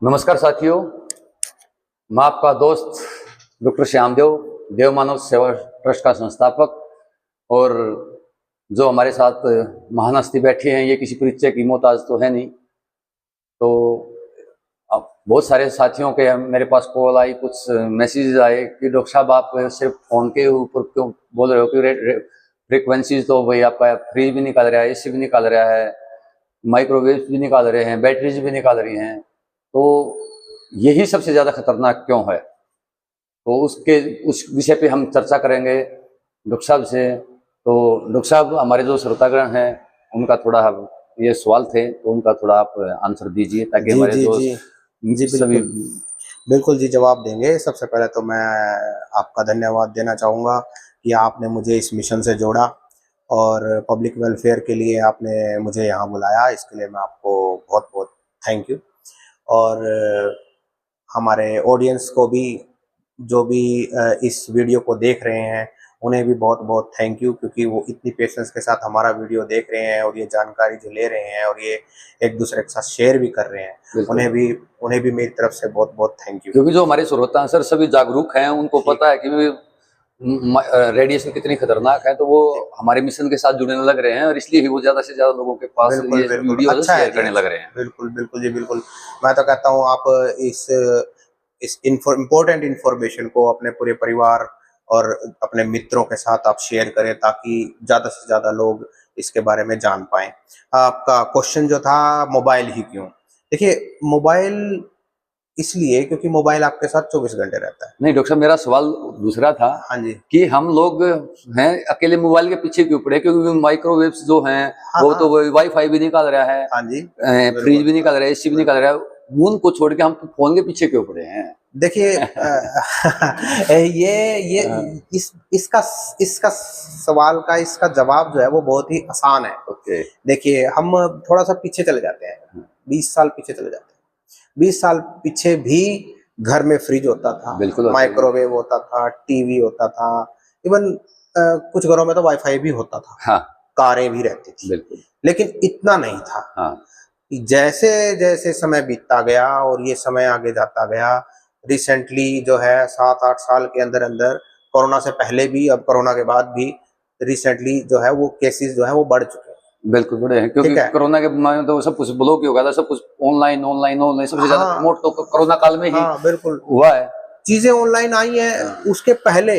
नमस्कार साथियों, मैं आपका दोस्त डॉक्टर श्यामदेव, देव मानव सेवा ट्रस्ट का संस्थापक। और जो हमारे साथ महान हस्ती बैठी हैं, ये किसी परिचय की मोहताज तो है नहीं। तो अब बहुत सारे साथियों के मेरे पास कॉल आई, कुछ मैसेज आए कि डॉक्टर साहब आप सिर्फ फ़ोन के ऊपर क्यों बोल रहे हो कि फ्रिक्वेंसीज तो भाई आपका फ्रिज भी निकाल रहा है, एसी भी निकाल रहा है, माइक्रोवेव भी निकाल रहे हैं, बैटरीज भी निकाल रही हैं, तो यही सबसे ज़्यादा खतरनाक क्यों है? तो उस विषय पे हम चर्चा करेंगे डॉक्टर साहब से। तो डॉक्टर साहब, हमारे जो श्रोतागण हैं उनका थोड़ा ये सवाल थे, तो उनका थोड़ा आप आंसर दीजिए ताकि जी हमारे जी जो जी जी सभी। बिल्कुल बिल्कुल जी, जवाब देंगे। सबसे पहले तो मैं आपका धन्यवाद देना चाहूँगा कि आपने मुझे इस मिशन से जोड़ा और पब्लिक वेलफेयर के लिए आपने मुझे यहाँ बुलाया। इसके लिए मैं आपको बहुत बहुत थैंक यू। और हमारे ऑडियंस को भी, जो भी इस वीडियो को देख रहे हैं, उन्हें भी बहुत बहुत थैंक यू, क्योंकि वो इतनी पेशेंस के साथ हमारा वीडियो देख रहे हैं और ये जानकारी जो ले रहे हैं और ये एक दूसरे के साथ शेयर भी कर रहे हैं। उन्हें भी मेरी तरफ से बहुत बहुत थैंक यू। क्योंकि जो हमारे श्रोता हैं सर, सभी जागरूक हैं, उनको पता है कि रेडिएशन कितनी खतरनाक है, तो वो हमारे मिशन के साथ जुड़ने लग रहे हैं और इसलिए ही वो ज्यादा से ज्यादा लोगों के पास बिल्कुल ये बिल्कुल, वीडियो अच्छा है शेयर जी, करने लग अच्छा। रहे हैं। बिल्कुल बिल्कुल जी, बिल्कुल। मैं तो कहता हूँ आप इस इम्पोर्टेंट इन्फॉर्मेशन को अपने पूरे परिवार और अपने मित्रों के साथ आप शेयर करें, ताकि ज़्यादा से ज़्यादा लोग इसके बारे में जान पाएँ। आपका क्वेश्चन जो था, मोबाइल ही क्यों? देखिए, मोबाइल इसलिए क्योंकि मोबाइल आपके साथ 24 घंटे रहता है। नहीं डॉक्टर साहब, मेरा सवाल दूसरा था हाँ जी। कि हम लोग हैं अकेले मोबाइल के पीछे क्यों पड़े? क्योंकि माइक्रोवेव्स जो हैं हाँ, वो तो हाँ। वाईफाई भी निकाल रहा है, हाँ जी, फ्रिज बिल्कुल, भी निकाल रहा है, एसी भी निकाल बिल्कुल। रहा है, उनको छोड़ के हम फोन के पीछे क्यों पड़े हैं? देखिए ये इस इसका इसका सवाल का इसका जवाब जो है वो बहुत ही आसान है। ओके। देखिए, हम थोड़ा सा पीछे चले जाते हैं, 20 साल पीछे चले जाते हैं। 20 साल पीछे भी घर में फ्रिज होता था, बिल्कुल होता है। माइक्रोवेव होता था, टीवी होता था, इवन कुछ घरों में तो वाईफाई भी होता था, हाँ कारें भी रहती थी, बिल्कुल। लेकिन इतना नहीं था। हाँ जैसे जैसे समय बीतता गया और ये समय आगे जाता गया, रिसेंटली जो है 7-8 साल के अंदर अंदर, कोरोना से पहले भी, अब कोरोना के बाद भी, रिसेंटली जो है वो केसेस जो है वो बढ़ चुके हैं। बिल्कुल बड़े हैं, क्योंकि ठीक है। कोरोना के समय में तो सब कुछ ब्लॉक ही हो गया था, सब कुछ ऑनलाइन ऑनलाइन ऑनलाइन, सबसे ज्यादा हाँ, प्रमोट तो कोरोना काल में ही हाँ, बिल्कुल। हुआ है। चीजें ऑनलाइन आई हैं। हाँ। उसके पहले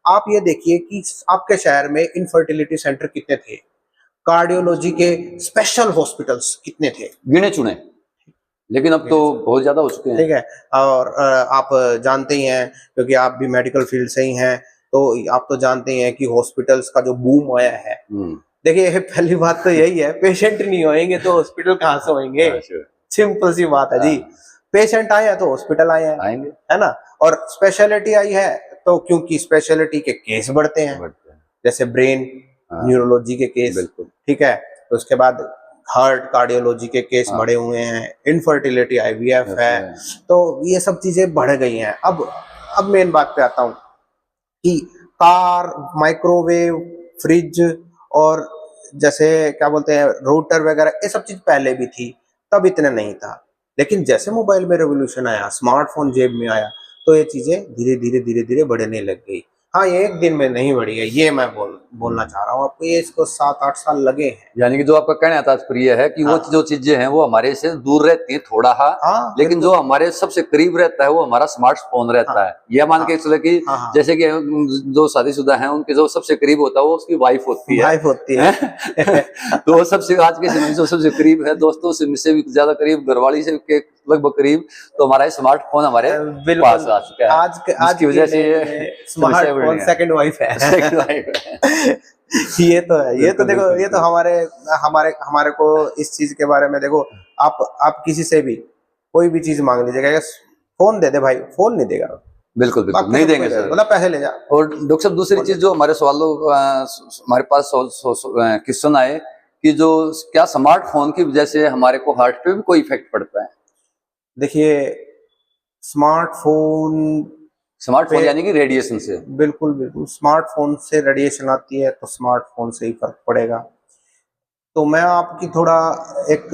आप ये देखिए कि आपके शहर में इनफर्टिलिटी सेंटर कितने थे, कार्डियोलॉजी के स्पेशल हॉस्पिटल्स कितने थे। गिने चुने, लेकिन अब तो बहुत ज्यादा हो चुके ठीक हैं। है। और आप जानते ही हैं, क्योंकि आप भी मेडिकल फील्ड से ही हैं, तो आप तो जानते ही हैं कि हॉस्पिटल्स का जो बूम आया है। देखिए, पहली बात तो यही है, पेशेंट नहीं होएंगे तो हॉस्पिटल कहाँ से होंगे? सिंपल सी बात है जी। पेशेंट आए हैं तो हॉस्पिटल आए हैं, आएंगे। है ना? और स्पेशलिटी आई है तो क्योंकि स्पेशलिटी के केस बढ़ते हैं, जैसे ब्रेन न्यूरोलॉजी के केस, बिल्कुल। ठीक है। तो उसके बाद हार्ट कार्डियोलॉजी के केस बढ़े हुए हैं, इनफर्टिलिटी आईवीएफ है, तो ये सब चीजें बढ़ गई हैं। अब मेन बात पे आता हूँ कि कार, माइक्रोवेव, फ्रिज और जैसे क्या बोलते हैं, रूटर वगैरह, ये सब चीज पहले भी थी, तब इतने नहीं था। लेकिन जैसे मोबाइल में रेवोल्यूशन आया, स्मार्टफोन जेब में आया, तो ये चीजें धीरे धीरे धीरे धीरे बढ़ने लग गई। हाँ, ये एक दिन में नहीं बढ़ी है, ये मैं बोलना चाह रहा हूँ आपको। ये इसको 7-8 साल लगे हैं। यानी कि जो आपका कहना तात्पर्य है कि वो जो चीजें हैं वो हमारे से दूर रहती हैं थोड़ा, हाँ, लेकिन जो हमारे सबसे करीब रहता है वो हमारा स्मार्टफोन रहता है। यह मान के चले कि जैसे कि जो शादीशुदा हैं उनके जो सबसे करीब होता है वो उसकी वाइफ होती है। तो सबसे आज के समय जो सबसे करीब है, दोस्तों से भी ज्यादा करीब, घरवाली से के लगभग करीब, तो हमारा स्मार्टफोन हमारे पास आ चुका है। आज की वजह से स्मार्टफोन सेकंड वाइफ है। ये तो है। ये तो देखो, ये तो हमारे हमारे हमारे को इस चीज के बारे में देखो, आप किसी से भी कोई भी चीज मांग लीजिएगा, फोन दे दे भाई, फोन नहीं देगा। बिल्कुल बिल्कुल नहीं देंगे सर, मतलब पैसे ले जा। और डॉक्टर साहब दूसरी चीज जो हमारे सवालों हमारे पास क्वेश्चन आए कि जो क्या स्मार्टफोन की वजह से हमारे को हार्ट पे भी कोई इफेक्ट पड़ता है? देखिए, स्मार्टफोन यानी कि रेडिएशन से। बिल्कुल बिल्कुल, स्मार्टफोन से रेडिएशन आती है तो स्मार्टफोन से ही फर्क पड़ेगा। तो मैं आपकी थोड़ा एक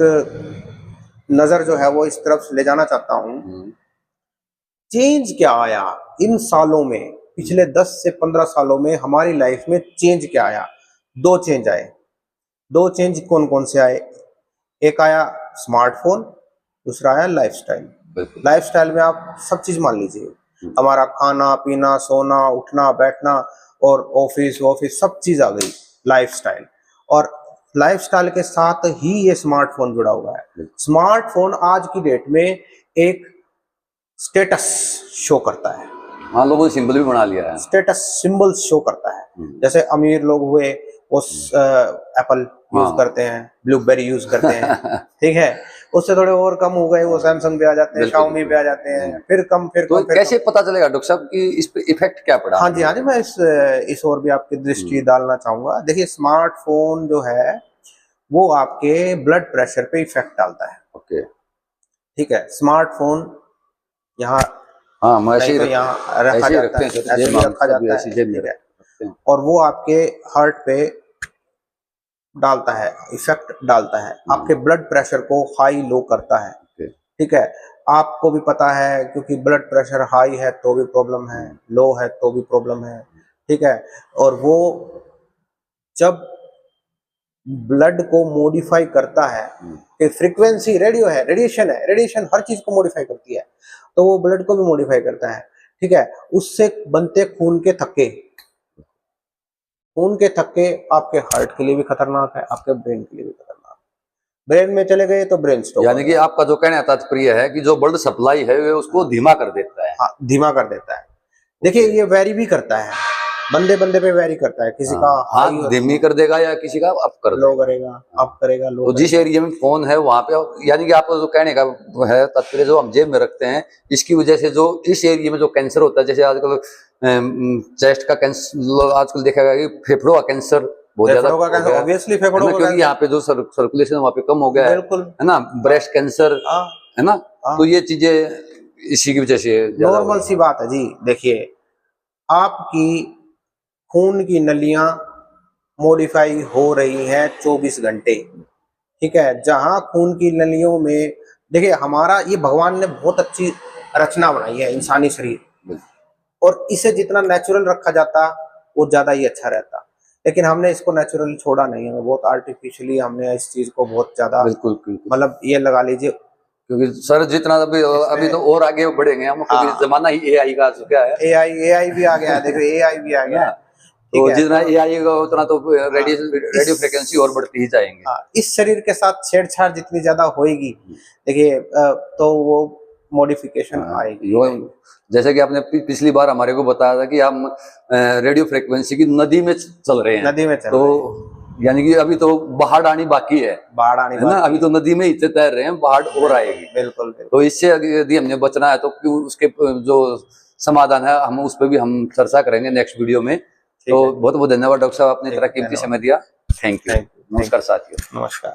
नजर जो है वो इस तरफ ले जाना चाहता हूँ। चेंज क्या आया इन सालों में, पिछले 10 से 15 सालों में हमारी लाइफ में चेंज क्या आया? 2 चेंज आए। 2 चेंज कौन कौन से आए? एक आया स्मार्टफोन, दूसरा आया लाइफस्टाइल। लाइफस्टाइल में आप सब चीज मान लीजिए, हमारा खाना पीना, सोना, उठना, बैठना और ऑफिस सब चीज आ गई लाइफस्टाइल। और लाइफस्टाइल के साथ ही ये स्मार्टफोन जुड़ा हुआ है। स्मार्टफोन आज की डेट में एक स्टेटस शो करता है। हाँ, लोगों ने सिंबल भी बना लिया है। स्टेटस सिंबल शो करता है। जैसे अमीर लोग हुए वो एप्पल यूज करते हैं, ब्लूबेरी यूज करते हैं, ठीक है। उससे थोड़े और कम हो गए वो सैमसंग पे आ जाते हैं, शाओमी पे आ जाते हैं, फिर कम तो कैसे पता चलेगा डॉक्टर साहब कि इस पे इफेक्ट क्या पड़ा? हाँ जी, मैं इस और भी आपकी दृष्टि डालना चाहूंगा। देखिए, स्मार्टफोन जो है वो आपके ब्लड प्रेशर पे इफेक्ट डालता है। ओके, ठीक है। स्मार्टफोन यहाँ हाँ, ऐसे तो यहाँ रखा जाता है, ऐसे भी रखा जाता है, ठीक है। और वो आपके हार्ट पे डालता है, इफेक्ट डालता है, आपके ब्लड प्रेशर को हाई लो करता है, ठीक है। आपको भी पता है, क्योंकि ब्लड प्रेशर हाई है तो भी प्रॉब्लम है, लो है तो भी प्रॉब्लम है, ठीक है। और वो जब ब्लड को मॉडिफाई करता है कि फ्रीक्वेंसी, रेडियो है, रेडिएशन है, रेडिएशन हर चीज को मॉडिफाई करती है, तो वो ब्लड को भी मॉडिफाई करता है, ठीक है। उससे बनते खून के थक्के, खून के थक्के आपके हार्ट के लिए भी खतरनाक है, आपके ब्रेन के लिए भी खतरनाक है। ब्रेन में चले गए तो ब्रेन स्ट्रोक, यानी कि आपका जो कहना तात्पर्य है कि जो ब्लड सप्लाई है वो उसको धीमा कर देता है। हाँ, धीमा कर देता है। देखिए, ये वेरी भी करता है, बंदे बंदे पे वेरी करता है, किसी का हाँ, धीमी कर देगा या किसी का अप कर लो करेगा, अप करेगा, लो। तो जिस एरिया में फोन है वहां पे, यानी कि आपको जो कहने का है तात्पर्य, जो हम जेब में रखते हैं, इसकी वजह से जो इस एरिया में जो कैंसर होता है, जैसे आजकल चेस्ट का कैंसर, आजकल देखा गया कि फेफड़ों का कैंसर बहुत ज्यादा, ऑब्वियसली फेफड़ों का, क्योंकि यहाँ पे जो सर्कुलेशन वहाँ पे कम हो गया है, बिल्कुल, है ना। ब्रेस्ट कैंसर, है ना। तो ये चीजें इसी की वजह से नॉर्मल सी बात है जी। देखिए, आपकी खून की नलियां मॉडिफाई हो रही हैं 24 घंटे, ठीक है। जहां खून की नलियों में, देखिए, हमारा ये भगवान ने बहुत अच्छी रचना बनाई है इंसानी शरीर, और इसे जितना नेचुरल रखा जाता वो ज्यादा ही अच्छा रहता, लेकिन हमने इसको नेचुरल छोड़ा नहीं है, बहुत आर्टिफिशियली हमने इस चीज को बहुत ज्यादा, बिल्कुल मतलब ये लगा लीजिए, क्योंकि सर जितना अभी तो और आगे बढ़ेंगे हम, क्योंकि जमाना ही एआई का आ चुका है। एआई भी आ गया है, देखो एआई भी आ गया है, तो जितना एआई का उतना तो रेडियो फ्रिक्वेंसी और बढ़ती ही जाएंगे। इस शरीर के साथ छेड़छाड़ जितनी ज्यादा होएगी, देखिए, तो वो मॉडिफिकेशन आएगी। जैसे कि आपने पिछली बार हमारे को बताया था कि हम रेडियो फ्रिक्वेंसी की नदी में चल रहे हैं, नदी में तो यानी कि अभी तो बाढ़ आनी बाकी है, बाढ़ आनी है ना। अभी तो नदी में ही तैर रहे हैं, बाढ़ और आएगी। बिल्कुल। तो इससे यदि हमने बचना है तो उसके जो समाधान है हम उस पर भी हम चर्चा करेंगे नेक्स्ट वीडियो में। तो बहुत बहुत धन्यवाद डॉक्टर साहब, आपने इतना कीमती समय दिया। Thank you. नमस्कार साथियों। नमस्कार।